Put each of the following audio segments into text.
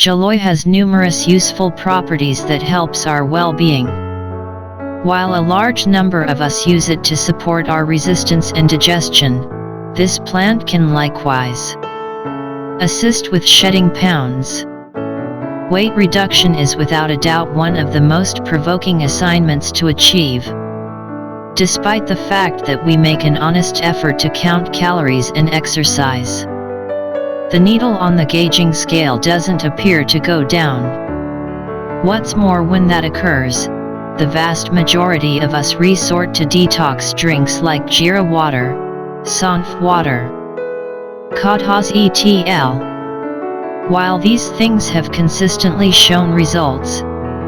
Giloy has numerous useful properties that helps our well-being. While a large number of us use it to support our resistance and digestion, this plant can likewise assist with shedding pounds. Weight reduction is without a doubt one of the most provoking assignments to achieve. Despite the fact that we make an honest effort to count calories and exercise, the needle on the gauging scale doesn't appear to go down. What's more, when that occurs, the vast majority of us resort to detox drinks like jeera water, saunf water, kothas etc. While these things have consistently shown results,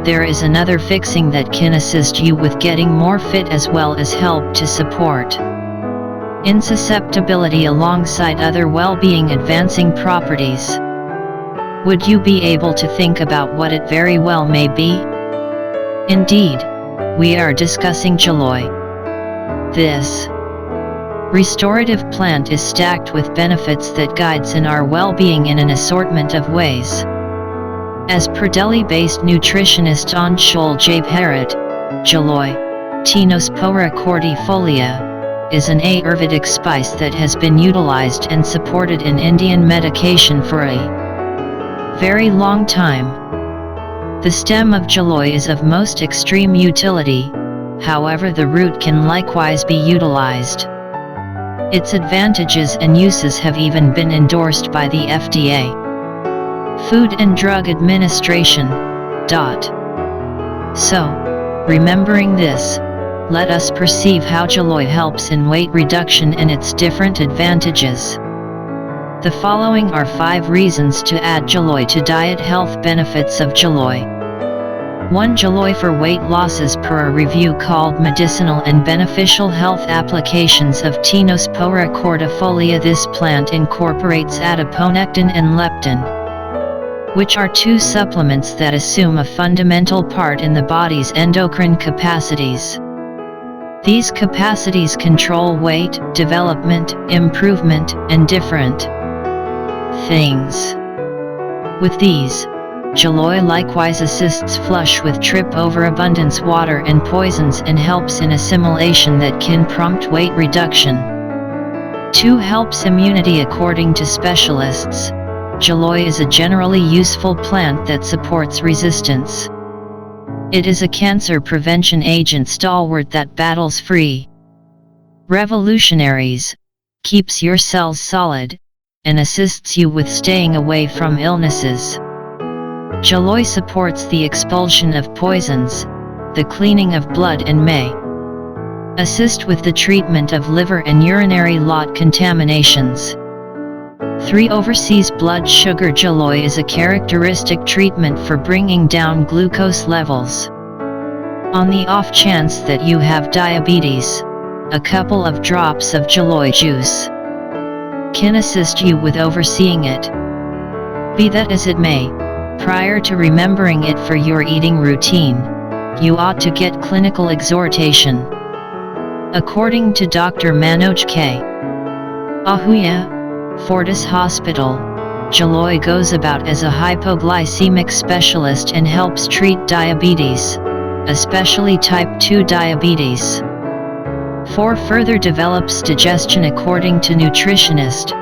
there is another fixing that can assist you with getting more fit as well as help to support insusceptibility alongside other well-being advancing properties. Would you be able to think about what it very well may be? Indeed, we are discussing Giloy. This restorative plant is stacked with benefits that guides in our well-being in an assortment of ways. As per Delhi-based nutritionist Anshul Jabharat, Giloy, Tinospora cordifolia, is an Ayurvedic spice that has been utilized and supported in Indian medication for a very long time. The stem of Giloy is of most extreme utility, however the root can likewise be utilized. Its advantages and uses have even been endorsed by the FDA, Food and Drug Administration. So, remembering this, let us perceive how Giloy helps in weight reduction and its different advantages. The following are 5 reasons to add Giloy to diet. Health benefits of Giloy. 1. Giloy for weight losses. Per a review called Medicinal and Beneficial Health Applications of Tinospora cordifolia, this plant incorporates adiponectin and leptin, which are 2 supplements that assume a fundamental part in the body's endocrine capacities. These capacities control weight, development, improvement, and different things. With these, Giloy likewise assists flush with trip over abundance water and poisons and helps in assimilation that can prompt weight reduction. 2. Helps immunity. According to specialists, Giloy is a generally useful plant that supports resistance. It is a cancer prevention agent stalwart that battles free revolutionaries, keeps your cells solid, and assists you with staying away from illnesses. Giloy supports the expulsion of poisons, the cleaning of blood, and may assist with the treatment of liver and urinary lot contaminations. 3. Overseas blood sugar. Giloy is a characteristic treatment for bringing down glucose levels. On the off chance that you have diabetes, a couple of drops of Giloy juice can assist you with overseeing it. Be that as it may, prior to remembering it for your eating routine, you ought to get clinical exhortation. According to Dr. Manoj K. Ahuja, Fortis Hospital, Giloy goes about as a hypoglycemic specialist and helps treat diabetes, especially type 2 diabetes. 4. Further develops digestion. According to nutritionist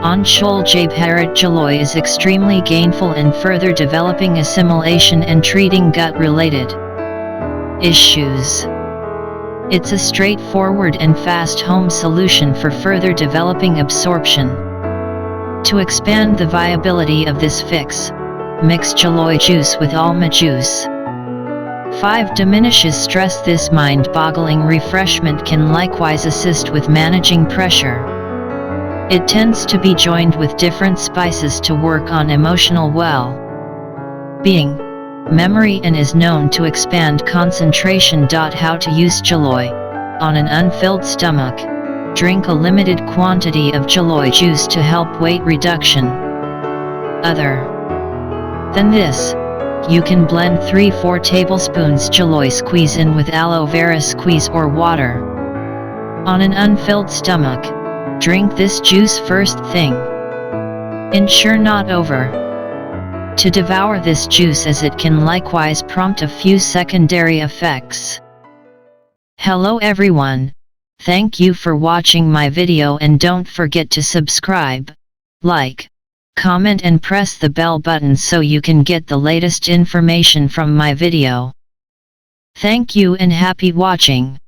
Anshul Jabharat, Giloy is extremely gainful in further developing assimilation and treating gut-related issues. It's a straightforward and fast home solution for further developing absorption. To expand the viability of this fix, mix Giloy juice with alma juice. 5. Diminishes stress. This mind-boggling refreshment can likewise assist with managing pressure. It tends to be joined with different spices to work on emotional well-being, memory, and is known to expand concentration. How to use Giloy. On an unfilled stomach, drink a limited quantity of Giloy juice to help weight reduction. Other than this, you can blend 3-4 tablespoons Giloy, squeeze in with aloe vera squeeze or water. On an unfilled stomach, drink this juice first thing. Ensure not over to devour this juice, as it can likewise prompt a few secondary effects. Hello everyone, thank you for watching my video, and don't forget to subscribe, like, comment and press the bell button so you can get the latest information from my video. Thank you and happy watching.